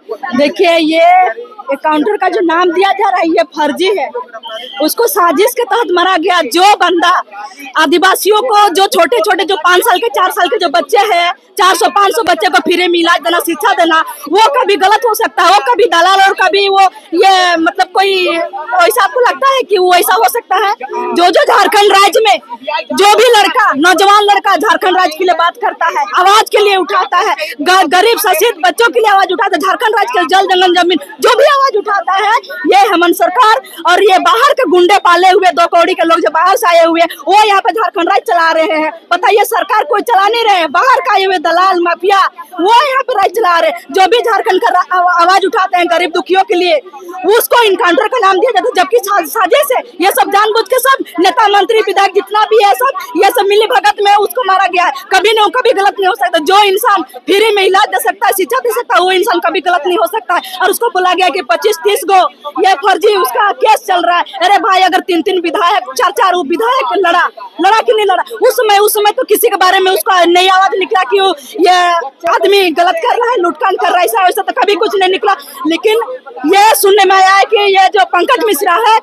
देखिए, ये काउंटर का जो नाम दिया जा रहा है ये फर्जी है। उसको साजिश के तहत मारा गया। जो बंदा आदिवासियों को, जो छोटे छोटे जो 5 साल के 4 साल के जो बच्चे हैं, 400-500 बच्चे को फ्री में इलाज देना, शिक्षा देना, वो कभी गलत हो सकता है, वो कभी दलाल और कभी वो ये मतलब कोई ऐसा आपको लगता है कि वो ऐसा हो सकता है? जो झारखंड राज्य में जो भी लड़का, नौजवान लड़का झारखंड राज्य के लिए बात करता है, आवाज के लिए उठाता है, गरीब शोषित बच्चों के लिए आवाज उठाता है, झारखंड राज्य के जल जंगल जमीन जो भी आवाज उठाता है, ये हेमंत सरकार और ये बाहर के गुंडे पाले हुए 2 कौड़ी के लोग जो बाहर से आए हुए वो यहाँ पे झारखंड राज्य चला रहे हैं। बताइए, सरकार कोई चला नहीं रहे, बाहर का आए हुए दलाल माफिया वो यहाँ पे राज्य चला रहे। जो भी झारखंड का आवाज उठाते हैं गरीब दुखियों के लिए, उसको इनकाउंटर का नाम दिया जाता है, जबकि साजिश है। ये सब जानबूझ के सब नेता मंत्री विधायक जितना भी है ये सब मिली भगत में उसको मारा गया है। कभी नहीं, कभी गलत नहीं हो सकता। जो इंसान फ्री में इलाज दे सकता है, शिक्षा दे सकता है, वो इंसान कभी गलत नहीं हो सकता है। और उसको बोला गया कि 25-30 गो ये फर्जी उसका केस चल रहा है। अरे भाई, अगर 3-3 विधायक 4-4 विधायक लड़ा कि नहीं लड़ा? उस समय तो किसी के बारे में उसका नई आवाज निकला कि ये आदमी गलत कर रहा है, लुटकान कर रहा है, ऐसा वैसा तो कभी कुछ नहीं निकला। लेकिन ये सुनने में आया है कि ये जो पंकज मिश्रा है,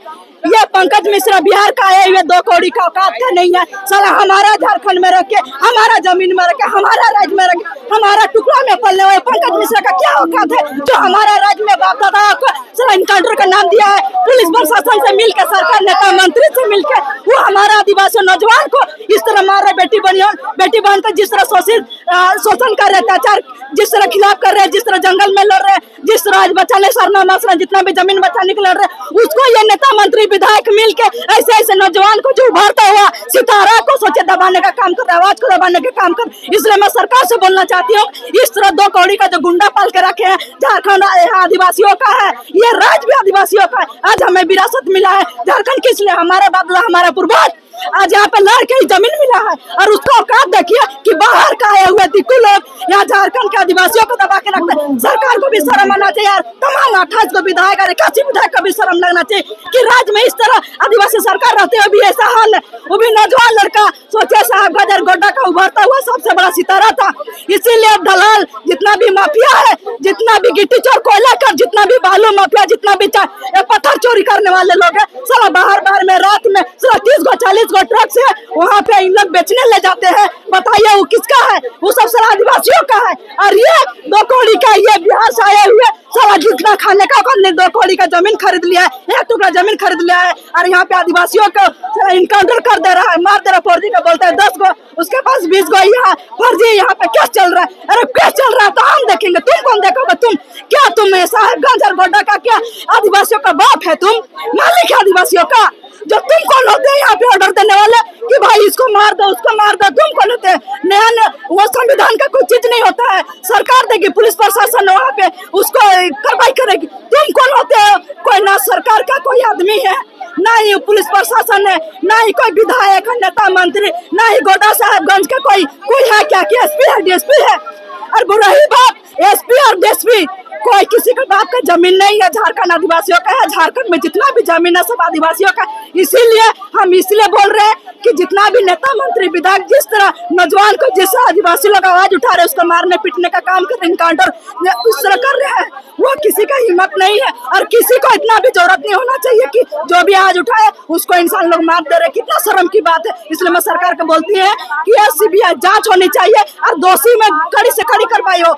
ये पंकज मिश्रा बिहार का है, ये 2 कौड़ी का औकात का नहीं है। साला हमारा झारखंड में रख के, हमारा जमीन में रख के, हमारा राज्य में रख के, हमारा टुकड़ा में पलने हुए पंकज मिश्रा का क्या औकात है जो हमारा राज्य में बाप दादा को साला इनकाउंटर का नाम दिया है? पुलिस प्रशासन से मिलकर, सरकार नेता मंत्री से मिलकर वो हमारा आदिवासी नौजवान को इस तरह मार रहे। बेटी बहन को जिस तरह शोषण कर रहे, अत्याचार जिस तरह खिलाफ कर रहे हैं, जिस तरह जंगल में लड़ रहे हैं, जिस तरह आज बचाने सरना जितना भी जमीन बचाने के लड़ रहे, उसको ये नेता मंत्री विधायक मिलके ऐसे नौजवान को जो उभरता हुआ सितारा को सोचे दबाने का काम कर, आवाज को दबाने का काम कर। इसलिए मैं सरकार से बोलना चाहती हूँ, इस तरह 2 कौड़ी का जो गुंडा पाल के रखे हैं, झारखंड आदिवासियों का है, ये राज्य भी आदिवासियों का है। आज हमें विरासत मिला है झारखंड, किस लिए? हमारे बाप दादा, हमारा पूर्वज आज यहाँ पे लड़ के ही जमीन मिला है। और उसका औकात देखिए कि बाहर का आए हुए दिक्कू लोग यहाँ झारखंड के आदिवासियों को दबा के रखते हैं। सरकार को भी शर्म आना चाहिए यार। तमाम 28 को विधायक और 81 विधायक को भी शर्म लगना चाहिए कि राज्य में इस तरह आदिवासी सरकार रहते हुए भी ऐसा हाल है। वो भी नौजवान लड़का, सोचे साहबगंज और गोड्डा का उभरता हुआ सबसे बड़ा सितारा था। इसीलिए दलाल जितना भी माफिया है, जितना भी गिट्टी चोर, कोयला कर, जितना भी बालू माफिया, जितना भी पत्थर चोरी करने वाले लोग हैं, साला बाहर में रात में 30-40 गो ट्रक से वहाँ पे इन लोग बेचने ले जाते हैं। बताइए वो किसका है? वो सब सारा आदिवासियों का है। और ये 2 कौड़ी का, ये बिहार से आए हुए सारा जितना खाने का 2 कौड़ी का जमीन खरीद लिया है, 1 टुकड़ा जमीन खरीद लिया है और यहाँ पे आदिवासियों को इनकाउंटर कर दे रहा है, मार दे रहा है। फर्जी का बोलता है 10 गो, उसके पास 20 गो। यहाँ फर्जी, यहाँ पे केस चल रहा है। अरे केस चल रहा है तो हम देखेंगे, तुम कौन देखोगे? तुम साहबगंज और गोड्डा का क्या आदिवासियों का बाप है? तुम मालिक है आदिवासियों का? जो तुम कौन होते हैं यहाँ पे ऑर्डर देने वाले कि भाई इसको मार दो, उसको मार दो? तुम कौन होते हैं? नया वो संविधान का कुछ चीज नहीं होता है, सरकार देगी, पुलिस प्रशासन वहाँ पे उसको कार्रवाई करेगी। तुम कौन होते हो? कोई ना सरकार का कोई आदमी है, ना ही पुलिस प्रशासन है, ना ही कोई विधायक है, नेता मंत्री, ना ही गोड्डा साहबगंज का कोई है क्या कि एसपी है, डीएसपी है? और बुराही बाप एसपी और डीएसपी, कोई किसी का बाप का जमीन नहीं है। झारखंड आदिवासियों का है। झारखंड में जितना भी जमीन है सब आदिवासियों का। इसीलिए हम इसलिए बोल रहे हैं कि जितना भी नेता मंत्री विधायक जिस तरह नौजवान को, जिस आदिवासी लोग आवाज उठा रहे उसको मारने पीटने का काम कर रहे, इनकाउंटर उस तरह कर रहे हैं, वो किसी का हिम्मत नहीं है। और किसी को इतना भी जरूरत नहीं होना चाहिए कि जो भी आवाज उठाए उसको इंसान लोग मार दे रहे। कितना शर्म की बात है। इसलिए मैं सरकार को बोलती है कि सीबीआई जांच होनी चाहिए और दोषी में कड़ी से कड़ी कार्रवाई हो।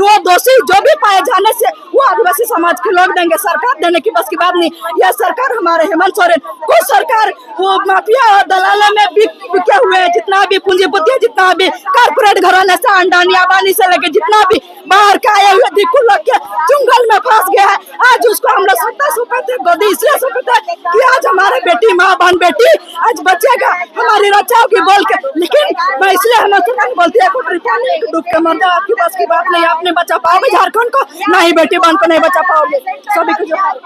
वो दोषी जो भी पाए जाने से वो आदिवासी समाज के लोग देंगे, सरकार देने की बस की बात नहीं। यह सरकार हमारे हेमंत सोरेन को सरकार वो माफिया और दलाला में बिके हुए जितना भी पूंजीपति, जितना भी कारपोरेट घराने से, अंडानी अबानी से लेके जितना भी बाहर के आए हुए दिक्कू लोग के चुंगल में फंस गया है। आज उसको हम लोग सत्ता सौंपते गोदी इसलिए सौंपते कि आज हमारे बेटी, माँ बहन बेटी आज बचेगा, हमारी रक्षा होगी बोल के। लेकिन मैं इसलिए हेमंत सोरेन बोलती है डूब के मर जाओ, आपकी बस की बात नहीं। आप नहीं बचा पाओगे झारखंड को, ना ही बेटी बहन को नहीं बचा पाओगे। सभी को